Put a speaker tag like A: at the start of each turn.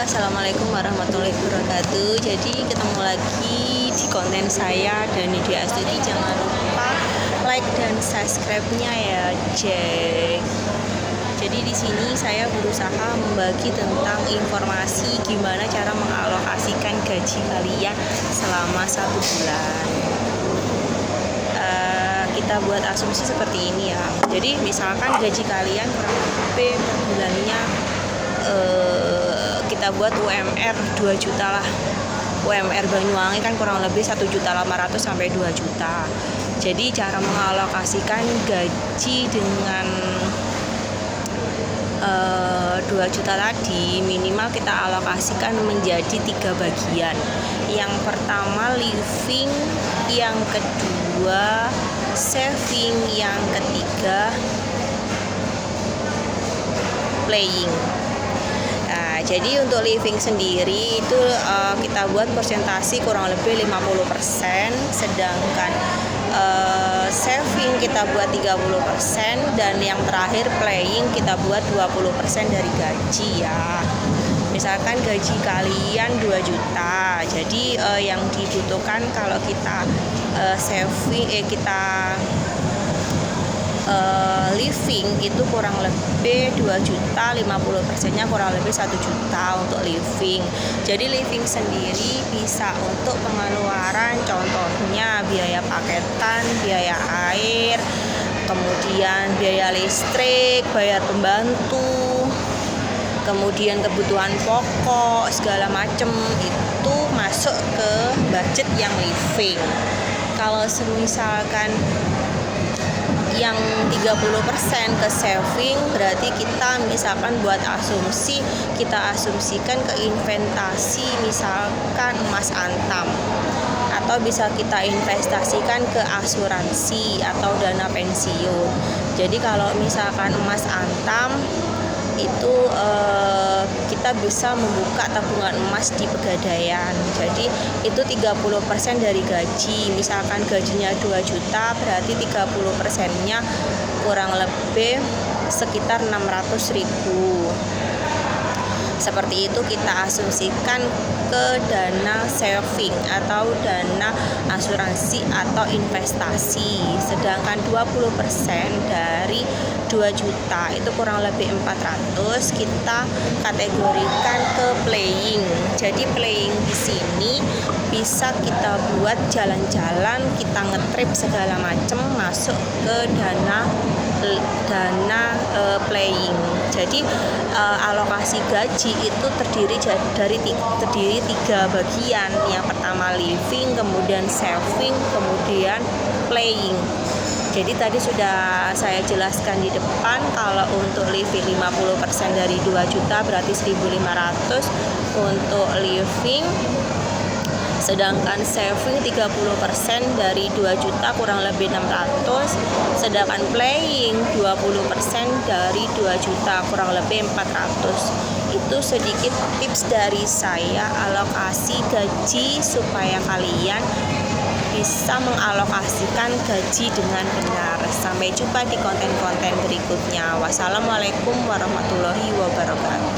A: Assalamualaikum warahmatullahi wabarakatuh. Jadi ketemu lagi di konten saya dan di Astuti. Jangan lupa like dan subscribe-nya ya, Jack. Jadi di sini saya berusaha membagi tentang informasi gimana cara mengalokasikan gaji kalian selama 1 bulan. Kita buat asumsi seperti ini ya. Jadi misalkan gaji kalian kurang lebih per bulannya kita buat UMR 2 juta lah. UMR Banyuwangi kan kurang lebih 1.800.000 sampai 2 juta. Jadi cara mengalokasikan gaji dengan 2 juta tadi minimal kita alokasikan menjadi 3 bagian. Yang pertama living, yang kedua saving, yang ketiga playing. Nah, jadi untuk living sendiri itu kita buat persentase kurang lebih 50%, sedangkan saving kita buat 30%, dan yang terakhir playing kita buat 20% dari gaji ya. Misalkan gaji kalian 2 juta, jadi yang dibutuhkan kalau kita saving kita living itu kurang lebih 2 juta, 50%-nya kurang lebih 1 juta untuk living. Jadi living sendiri bisa untuk pengeluaran, contohnya biaya paketan, biaya air, kemudian biaya listrik, bayar pembantu, kemudian kebutuhan pokok segala macem itu masuk ke budget yang living. Kalau misalkan yang 30% ke saving, berarti kita misalkan buat asumsi, kita asumsikan ke investasi, misalkan emas antam, atau bisa kita investasikan ke asuransi atau dana pensiun. Jadi kalau misalkan emas antam itu kita bisa membuka tabungan emas di Pegadaian. Jadi itu 30% dari gaji. Misalkan gajinya 2 juta, berarti 30%-nya kurang lebih sekitar 600.000. Seperti itu kita asumsikan ke dana saving atau dana asuransi atau investasi. Sedangkan 20% dari 2 juta itu kurang lebih 400 kita kategorikan ke playing. Jadi playing di sini bisa kita buat jalan-jalan, kita ngetrip segala macam masuk ke dana playing. Jadi alokasi gaji itu terdiri dari 3 bagian. Yang pertama living, kemudian saving, kemudian playing. Jadi tadi sudah saya jelaskan di depan, kalau untuk living 50% dari 2 juta berarti 1.500 untuk living. Sedangkan saving 30% dari 2 juta kurang lebih 600. Sedangkan playing 20% dari 2 juta kurang lebih 400. Itu sedikit tips dari saya alokasi gaji supaya kalian bisa mengalokasikan gaji dengan benar. Sampai jumpa di konten-konten berikutnya. Wassalamualaikum warahmatullahi wabarakatuh.